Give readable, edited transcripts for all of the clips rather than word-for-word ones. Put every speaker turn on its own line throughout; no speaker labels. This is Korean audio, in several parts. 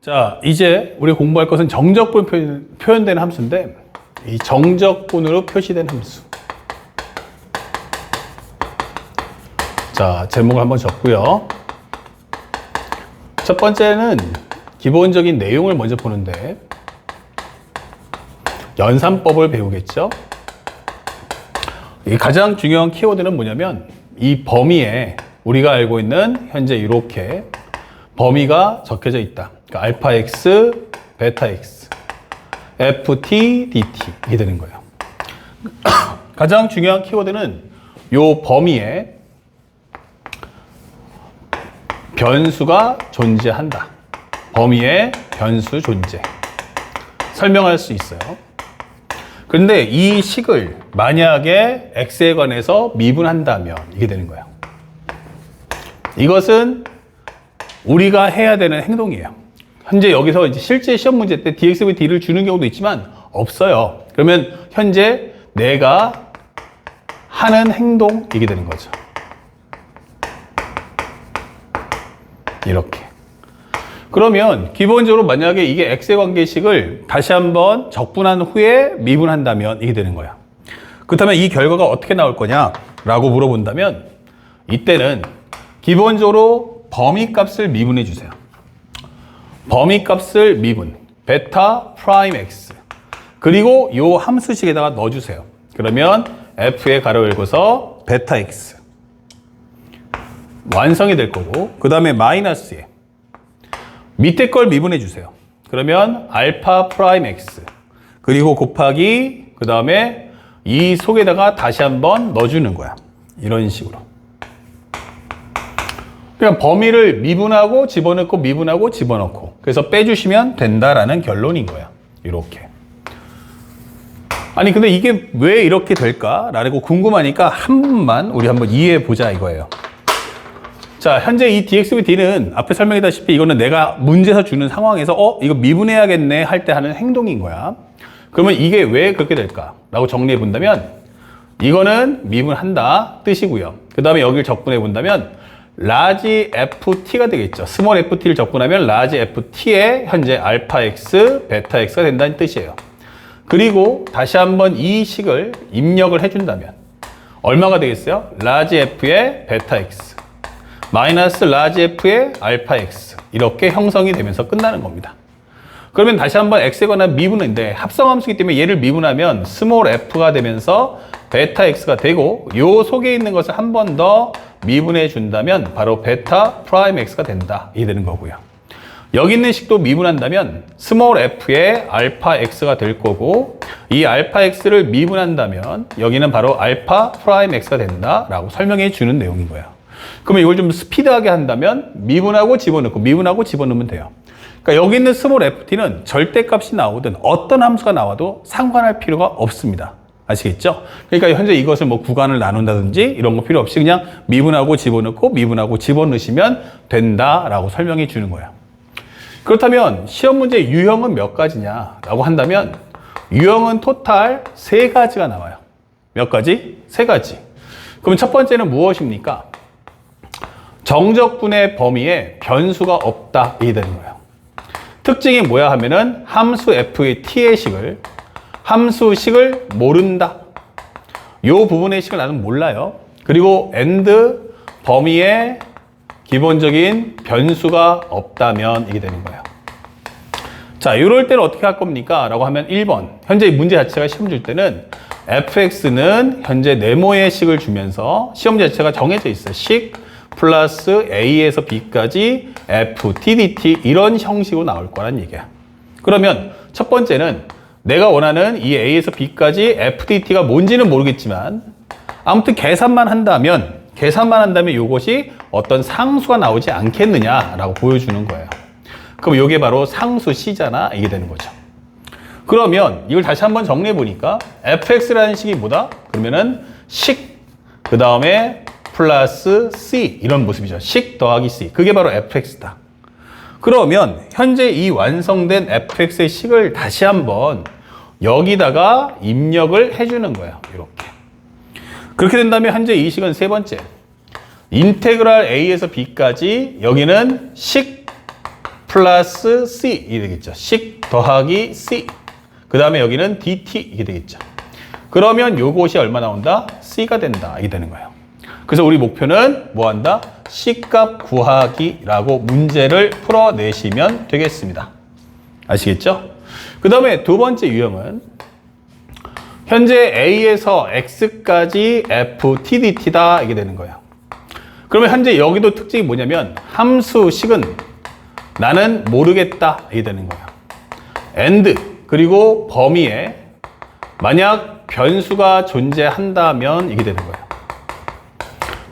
자, 이제 우리가 공부할 것은 정적분 표현되는 함수인데, 이 정적분으로 표시된 함수. 자, 제목을 한번 적고요. 첫 번째는 기본적인 내용을 먼저 보는데, 연산법을 배우겠죠? 이 가장 중요한 키워드는 뭐냐면, 이 범위에 우리가 알고 있는 현재 이렇게 범위가 적혀져 있다. 그러니까 알파 x, 베타 x, ft, dt 이게 되는 거예요. 가장 중요한 키워드는 이 범위에 변수가 존재한다. 범위에 변수 존재. 설명할 수 있어요. 그런데 이 식을 만약에 x에 관해서 미분한다면 이게 되는 거예요. 이것은 우리가 해야 되는 행동이에요. 현재 여기서 이제 실제 시험 문제 때 dx, d를 주는 경우도 있지만 없어요. 그러면 현재 내가 하는 행동 이게 되는 거죠. 이렇게. 그러면 기본적으로 만약에 이게 x의 관계식을 다시 한번 적분한 후에 미분한다면 이게 되는 거야. 그렇다면 이 결과가 어떻게 나올 거냐라고 물어본다면 이때는 기본적으로 범위값을 미분해 주세요. 범위값을 미분, 베타 프라임 x. 그리고 이 함수식에다가 넣어주세요. 그러면 f의 가로 열고서 베타 x. 완성이 될 거고, 그 다음에 마이너스에 밑에 걸 미분해 주세요. 그러면 알파 프라임 x. 그리고 곱하기, 그 다음에 이 속에다가 다시 한번 넣어주는 거야. 이런 식으로. 그러니까 범위를 미분하고 집어넣고 미분하고 집어넣고 그래서 빼주시면 된다라는 결론인 거야. 이렇게. 아니 근데 이게 왜 이렇게 될까라고 궁금하니까 한 번만 우리 한번 이해해 보자 이거예요. 자, 현재 이 dx, d는 앞에 설명했다시피 이거는 내가 문제에서 주는 상황에서 이거 미분해야겠네 할 때 하는 행동인 거야. 그러면 이게 왜 그렇게 될까라고 정리해 본다면 이거는 미분한다 뜻이고요. 그 다음에 여기를 적분해 본다면 라지 ft가 되겠죠. 스몰 ft를 적분하면 라지 ft에 현재 알파 x, 베타 x가 된다는 뜻이에요. 그리고 다시 한번 이 식을 입력을 해준다면 얼마가 되겠어요? 라지 f의 베타 x 마이너스 라지 f의 알파 x 이렇게 형성이 되면서 끝나는 겁니다. 그러면 다시 한번 x에 관한 미분인데 합성함수이기 때문에 얘를 미분하면 스몰 f가 되면서 베타 x가 되고 요 속에 있는 것을 한 번 더 미분해 준다면 바로 베타 프라임 x가 된다. 이게 되는 거고요. 여기 있는 식도 미분한다면 스몰 f의 알파 x가 될 거고 이 알파 x를 미분한다면 여기는 바로 알파 프라임 x가 된다라고 설명해 주는 내용인 거예요. 그러면 이걸 좀 스피드하게 한다면 미분하고 집어넣고 미분하고 집어넣으면 돼요. 그러니까 여기 있는 스몰 ft는 절대값이 나오든 어떤 함수가 나와도 상관할 필요가 없습니다. 아시겠죠? 그러니까 현재 이것을 뭐 구간을 나눈다든지 이런 거 필요 없이 그냥 미분하고 집어넣고 미분하고 집어넣으시면 된다라고 설명해 주는 거예요. 그렇다면 시험 문제 유형은 몇 가지냐라고 한다면 유형은 토탈 3가지가 나와요. 몇 가지? 3가지. 그럼 첫 번째는 무엇입니까? 정적분의 범위에 변수가 없다. 이게 되는 거예요. 특징이 뭐야 하면은 함수 f의 t의 식을 함수식을 모른다. 이 부분의 식을 나는 몰라요. 그리고 and 범위에 기본적인 변수가 없다면 이게 되는 거예요. 자, 이럴 때는 어떻게 할 겁니까? 라고 하면 1번. 현재 문제 자체가 시험 줄 때는 fx는 현재 네모의 식을 주면서 시험 자체가 정해져 있어요. 식 플러스 a에서 b까지 ft, dt 이런 형식으로 나올 거란 얘기야. 그러면 첫 번째는 내가 원하는 이 a에서 b까지 fdt가 뭔지는 모르겠지만 아무튼 계산만 한다면 이것이 어떤 상수가 나오지 않겠느냐라고 보여주는 거예요. 그럼 이게 바로 상수 c잖아. 이게 되는 거죠. 그러면 이걸 다시 한번 정리해 보니까 fx라는 식이 뭐다? 그러면은 식 그 다음에 플러스 c 이런 모습이죠. 식 더하기 c 그게 바로 fx다. 그러면 현재 이 완성된 fx의 식을 다시 한번 여기다가 입력을 해주는 거예요. 이렇게. 그렇게 된다면 현재 이 식은 세 번째. 인테그랄 a에서 b까지 여기는 식 플러스 C 이 되겠죠. 식 더하기 C. 그 다음에 여기는 dt 이게 되겠죠. 그러면 요것이 얼마 나온다? C가 된다. 이게 되는 거예요. 그래서 우리 목표는 뭐 한다? C값 구하기라고 문제를 풀어내시면 되겠습니다. 아시겠죠? 그 다음에 두 번째 유형은 현재 A에서 X까지 FTDT다. 이게 되는 거예요. 그러면 현재 여기도 특징이 뭐냐면 함수식은 나는 모르겠다. 이게 되는 거예요. AND 그리고 범위에 만약 변수가 존재한다면 이게 되는 거예요.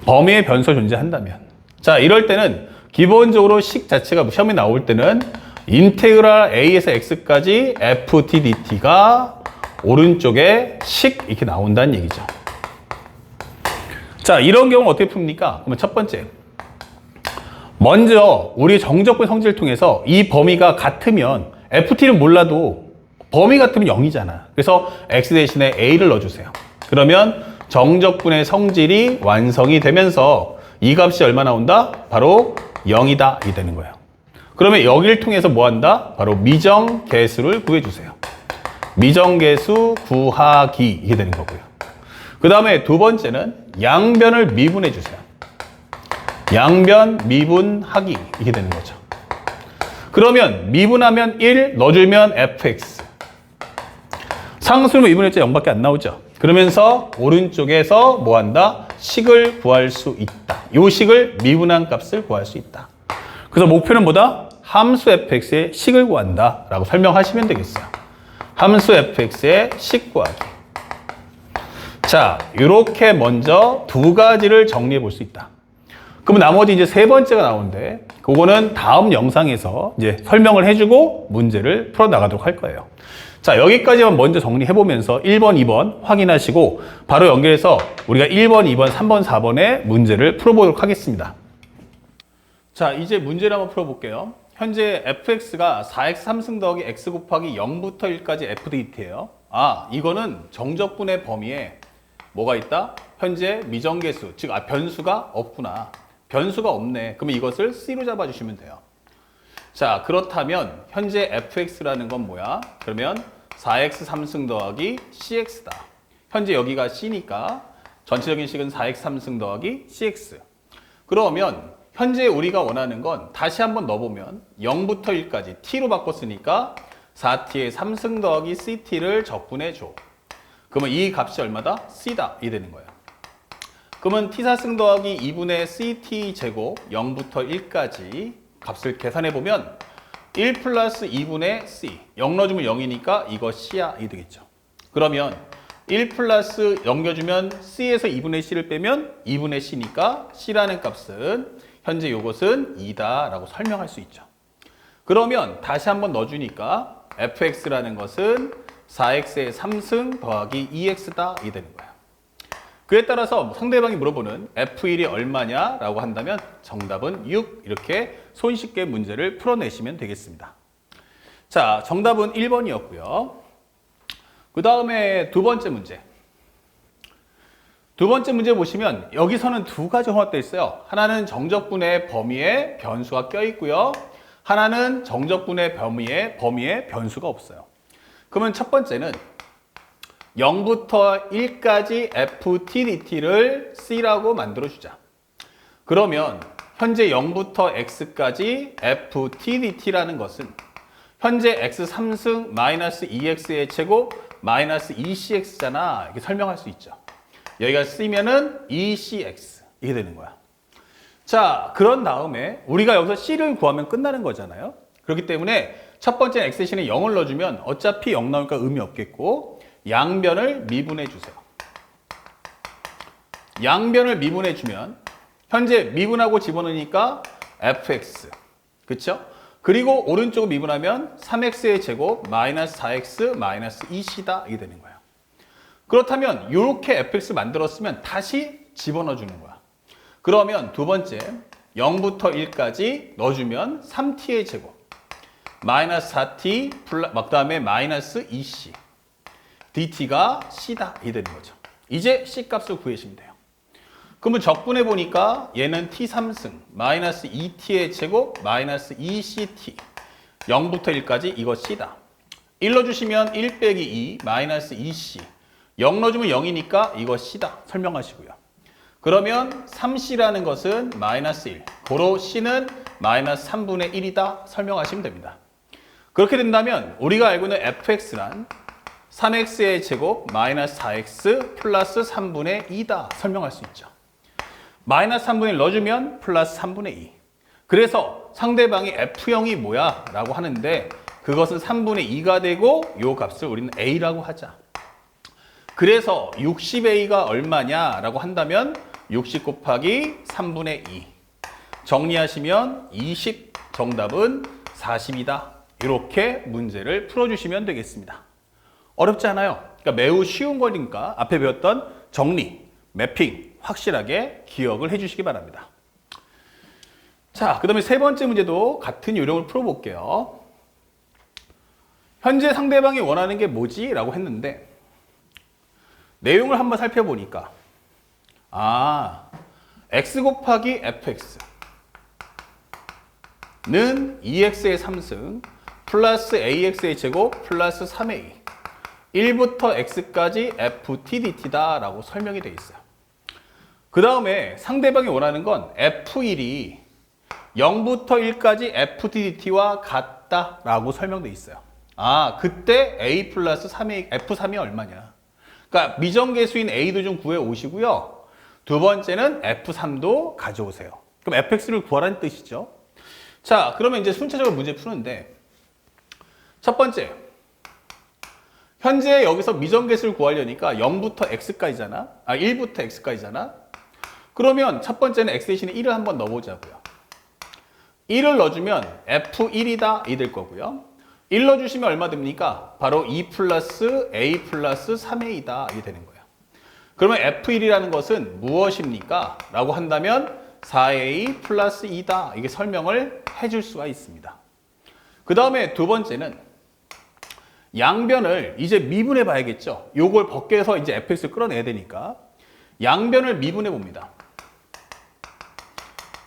범위에 변수가 존재한다면. 자, 이럴 때는 기본적으로 식 자체가 시험에 나올 때는 인테그랄 A에서 X까지 FTDT가 오른쪽에 식 이렇게 나온다는 얘기죠. 자, 이런 경우는 어떻게 풉니까? 그러면 첫 번째. 먼저 우리 정적분 성질을 통해서 이 범위가 같으면 FT는 몰라도 범위 같으면 0이잖아. 그래서 X 대신에 A를 넣어주세요. 그러면 정적분의 성질이 완성이 되면서 이 값이 얼마 나온다? 바로 0이다. 이 되는 거예요. 그러면 여기를 통해서 뭐 한다? 바로 미정계수를 구해주세요. 미정계수 구하기 이게 되는 거고요. 그 다음에 두 번째는 양변을 미분해 주세요. 양변 미분하기 이게 되는 거죠. 그러면 미분하면 1 넣어주면 fx. 상수를 미분했자 0밖에 안 나오죠. 그러면서 오른쪽에서 뭐 한다? 식을 구할 수 있다. 이 식을 미분한 값을 구할 수 있다. 그래서 목표는 뭐다? 함수 fx의 식을 구한다 라고 설명하시면 되겠어요. 함수 fx의 식 구하기. 자, 이렇게 먼저 두 가지를 정리해 볼 수 있다. 그럼 나머지 이제 세 번째가 나오는데 그거는 다음 영상에서 이제 설명을 해주고 문제를 풀어 나가도록 할 거예요. 자, 여기까지만 먼저 정리해 보면서 1번, 2번 확인하시고 바로 연결해서 우리가 1번, 2번, 3번, 4번의 문제를 풀어보도록 하겠습니다. 자, 이제 문제를 한번 풀어볼게요. 현재 fx가 4x 3승 더하기 x 곱하기 0부터 1까지 fdt예요. 아, 이거는 정적분의 범위에 뭐가 있다? 현재 미정계수, 즉 변수가 없구나. 변수가 없네. 그러면 이것을 C로 잡아주시면 돼요. 자, 그렇다면 현재 fx라는 건 뭐야? 그러면 4x 3승 더하기 cx다. 현재 여기가 c니까 전체적인 식은 4x 3승 더하기 cx. 그러면 현재 우리가 원하는 건 다시 한번 넣어보면 0부터 1까지 t로 바꿨으니까 4t의 3승 더하기 ct를 적분해줘. 그러면 이 값이 얼마다? c다. 이 되는 거예요. 그러면 t4승 더하기 2분의 ct 제곱 0부터 1까지 값을 계산해보면 1 플러스 2분의 c 0 넣어주면 0이니까 이거 c야. 이 되겠죠. 그러면 1 플러스 넘겨주면 c에서 2분의 c를 빼면 2분의 c니까 c라는 값은 현재 이것은 2다 라고 설명할 수 있죠. 그러면 다시 한번 넣어주니까 fx라는 것은 4x의 3승 더하기 2x다. 이 되는 거예요. 그에 따라서 상대방이 물어보는 F1이 얼마냐 라고 한다면 정답은 6 이렇게 손쉽게 문제를 풀어내시면 되겠습니다. 자, 정답은 1번이었고요. 그 다음에 두 번째 문제. 두 번째 문제 보시면 여기서는 두 가지 혼합되어 있어요. 하나는 정적분의 범위에 변수가 껴있고요. 하나는 정적분의 범위에 변수가 없어요. 그러면 첫 번째는 0부터 1까지 FTDT를 C라고 만들어주자. 그러면 현재 0부터 X까지 FTDT라는 것은 현재 X 3승 마이너스 2X의 제곱 마이너스 2CX잖아. 이렇게 설명할 수 있죠. 여기가 C면은 2CX. 이게 되는 거야. 자, 그런 다음에 우리가 여기서 C를 구하면 끝나는 거잖아요. 그렇기 때문에 첫 번째는 X 대신에 0을 넣어주면 어차피 0 나오니까 의미 없겠고 양변을 미분해 주세요. 양변을 미분해 주면 현재 미분하고 집어넣으니까 fx. 그쵸? 그리고 오른쪽을 미분하면 3x의 제곱 마이너스 4x 마이너스 2c다. 이게 되는 거예요. 그렇다면 이렇게 fx 만들었으면 다시 집어넣어 주는 거야. 그러면 두 번째 0부터 1까지 넣어주면 3t의 제곱 마이너스 4t 그 다음에 마이너스 2c dt가 c다. 이 되는 거죠. 이제 c 값을 구해주시면 돼요. 그러면 적분해 보니까 얘는 t3승 마이너스 2t의 제곱 마이너스 2ct 0부터 1까지 이거 c다. 1 넣어주시면 1 빼기 2 마이너스 2c 0 넣어주면 0이니까 이거 c다. 설명하시고요. 그러면 3c라는 것은 마이너스 1 고로 c는 마이너스 3분의 1이다. 설명하시면 됩니다. 그렇게 된다면 우리가 알고 있는 fx란 3x의 제곱 마이너스 4x 플러스 3분의 2다. 설명할 수 있죠. 마이너스 3분의 1 넣어주면 플러스 3분의 2. 그래서 상대방이 F형이 뭐야? 라고 하는데 그것은 3분의 2가 되고 이 값을 우리는 A라고 하자. 그래서 60A가 얼마냐? 라고 한다면 60 곱하기 3분의 2. 정리하시면 20, 정답은 40이다. 이렇게 문제를 풀어주시면 되겠습니다. 어렵지 않아요. 그러니까 매우 쉬운 거니까 앞에 배웠던 정리, 매핑 확실하게 기억을 해주시기 바랍니다. 자, 그 다음에 세 번째 문제도 같은 요령을 풀어볼게요. 현재 상대방이 원하는 게 뭐지? 라고 했는데 내용을 한번 살펴보니까 x 곱하기 fx는 2x의 3승 플러스 ax의 제곱 플러스 3a 1부터 x까지 ftdt다 라고 설명이 되어 있어요. 그 다음에 상대방이 원하는 건 f1이 0부터 1까지 ftdt와 같다 라고 설명되어 있어요. 그때 a 플러스 3a, f3이 얼마냐. 그러니까 미정계수인 a도 좀 구해 오시고요. 두 번째는 f3도 가져오세요. 그럼 fx를 구하라는 뜻이죠. 자, 그러면 이제 순차적으로 문제 푸는데 첫 번째, 현재 여기서 미정계수를 구하려니까 0부터 x까지잖아. 1부터 x까지잖아. 그러면 첫 번째는 x 대신에 1을 한번 넣어보자고요. 1을 넣어주면 f1이다 이 될 거고요. 1 넣어주시면 얼마 됩니까? 바로 2 플러스 a 플러스 3a다 이게 되는 거예요. 그러면 f1이라는 것은 무엇입니까? 라고 한다면 4a 플러스 2다 이게 설명을 해줄 수가 있습니다. 그 다음에 두 번째는 양변을 이제 미분해 봐야겠죠. 요걸 벗겨서 이제 fx를 끌어내야 되니까 양변을 미분해 봅니다.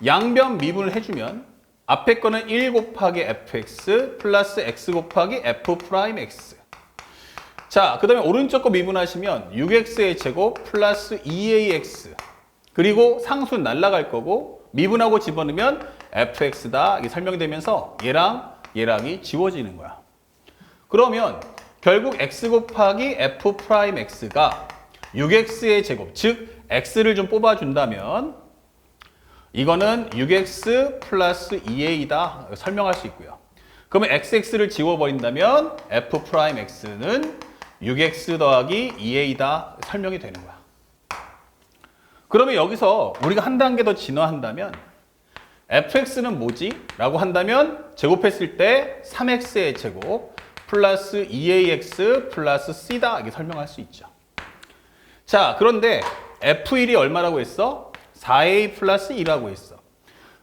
양변 미분을 해주면 앞에 거는 1 곱하기 fx 플러스 x 곱하기 f 프라임 x. 자, 그 다음에 오른쪽 거 미분하시면 6x의 제곱 플러스 2ax. 그리고 상수는 날라갈 거고 미분하고 집어넣으면 fx다. 이게 설명이 되면서 얘랑이 지워지는 거야. 그러면 결국 x 곱하기 f 프라임 x가 6x의 제곱, 즉 x를 좀 뽑아준다면 이거는 6x 플러스 2a이다 설명할 수 있고요. 그러면 xx를 지워버린다면 f 프라임 x는 6x 더하기 2a이다 설명이 되는 거야. 그러면 여기서 우리가 한 단계 더 진화한다면 fx는 뭐지? 라고 한다면 제곱했을 때 3x의 제곱 플러스 2ax 플러스 c다 이렇게 설명할 수 있죠. 자, 그런데 f1이 얼마라고 했어? 4a 플러스 2라고 했어.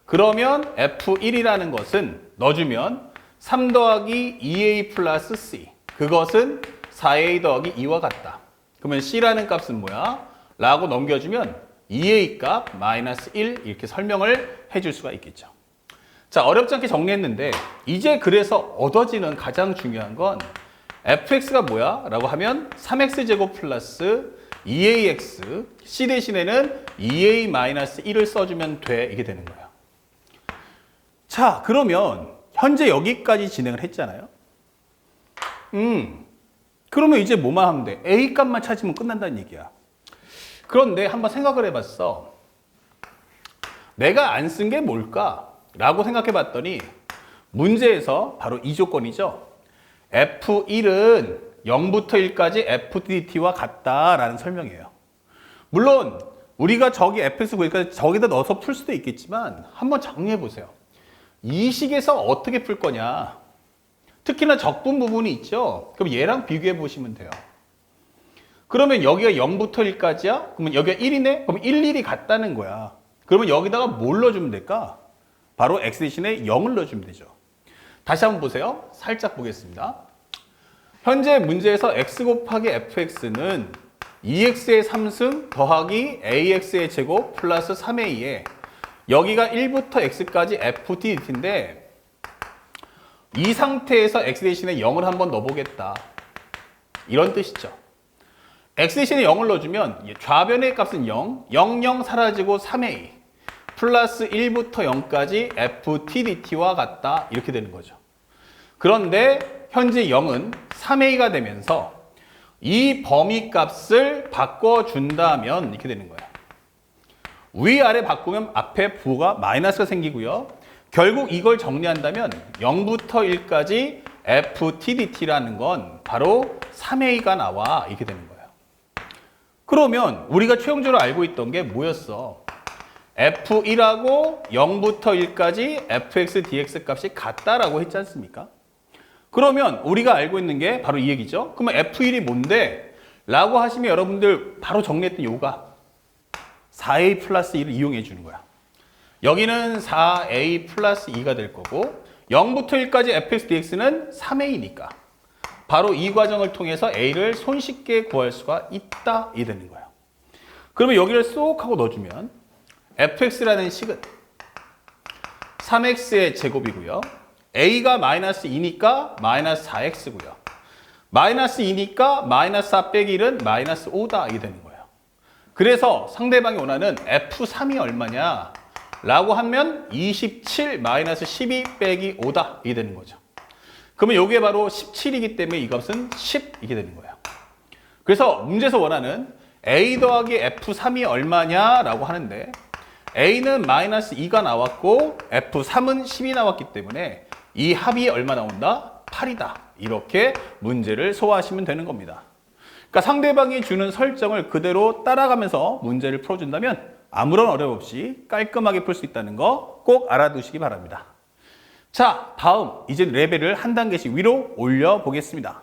그러면 f1이라는 것은 넣어주면 3 더하기 2a 플러스 c. 그것은 4a 더하기 2와 같다. 그러면 c라는 값은 뭐야? 라고 넘겨주면 2a 값 마이너스 1 이렇게 설명을 해줄 수가 있겠죠. 자, 어렵지 않게 정리했는데 이제 그래서 얻어지는 가장 중요한 건 fx가 뭐야? 라고 하면 3x제곱 플러스 2ax, c 대신에는 2a-1을 써주면 돼. 이게 되는 거예요. 자, 그러면 현재 여기까지 진행을 했잖아요. 그러면 이제 뭐만 하면 돼? a 값만 찾으면 끝난다는 얘기야. 그런데 한번 생각을 해봤어. 내가 안 쓴 게 뭘까? 라고 생각해 봤더니 문제에서 바로 이 조건이죠. F1은 0부터 1까지 FDT와 같다라는 설명이에요. 물론 우리가 저기 fx 구니까 저기다 넣어서 풀 수도 있겠지만 한번 정리해 보세요. 이 식에서 어떻게 풀 거냐. 특히나 적분 부분이 있죠. 그럼 얘랑 비교해 보시면 돼요. 그러면 여기가 0부터 1까지야? 그러면 여기가 1이네? 그럼 1, 1이 같다는 거야. 그러면 여기다가 뭘 넣어주면 될까? 바로 x 대신에 0을 넣어주면 되죠. 다시 한번 보세요. 살짝 보겠습니다. 현재 문제에서 x 곱하기 fx는 2x의 3승 더하기 ax의 제곱 플러스 3a에 여기가 1부터 x까지 ftdt인데 이 상태에서 x 대신에 0을 한번 넣어보겠다. 이런 뜻이죠. x 대신에 0을 넣어주면 좌변의 값은 0, 0, 0 사라지고 3a 플러스 1부터 0까지 ftdt와 같다. 이렇게 되는 거죠. 그런데 현재 0은 3a가 되면서 이 범위 값을 바꿔준다면 이렇게 되는 거예요. 위아래 바꾸면 앞에 부호가 마이너스가 생기고요. 결국 이걸 정리한다면 0부터 1까지 ftdt라는 건 바로 3a가 나와 이렇게 되는 거예요. 그러면 우리가 최종적으로 알고 있던 게 뭐였어? f1하고 0부터 1까지 fx dx 값이 같다라고 했지 않습니까? 그러면 우리가 알고 있는 게 바로 이 얘기죠. 그러면 F1이 뭔데? 라고 하시면 여러분들 바로 정리했던 요가 4a 플러스 2를 이용해 주는 거야. 여기는 4a 플러스 2가 될 거고 0부터 1까지 fx dx는 3a니까 바로 이 과정을 통해서 a를 손쉽게 구할 수가 있다. 이 되는 거예요. 그러면 여기를 쏙 하고 넣어주면 fx라는 식은 3x의 제곱이고요. a가 마이너스 2니까 마이너스 4x고요. 마이너스 2니까 마이너스 4 빼기 1은 마이너스 5다. 이게 되는 거예요. 그래서 상대방이 원하는 f3이 얼마냐? 라고 하면 27 마이너스 12 빼기 5다. 이게 되는 거죠. 그러면 이게 바로 17이기 때문에 이 값은 10 이게 되는 거예요. 그래서 문제에서 원하는 a 더하기 f3이 얼마냐? 라고 하는데 a는 마이너스 2가 나왔고 f3은 10이 나왔기 때문에 이 합이 얼마 나온다? 8이다. 이렇게 문제를 소화하시면 되는 겁니다. 그러니까 상대방이 주는 설정을 그대로 따라가면서 문제를 풀어준다면 아무런 어려움 없이 깔끔하게 풀 수 있다는 거 꼭 알아두시기 바랍니다. 자, 다음 이제 레벨을 한 단계씩 위로 올려 보겠습니다.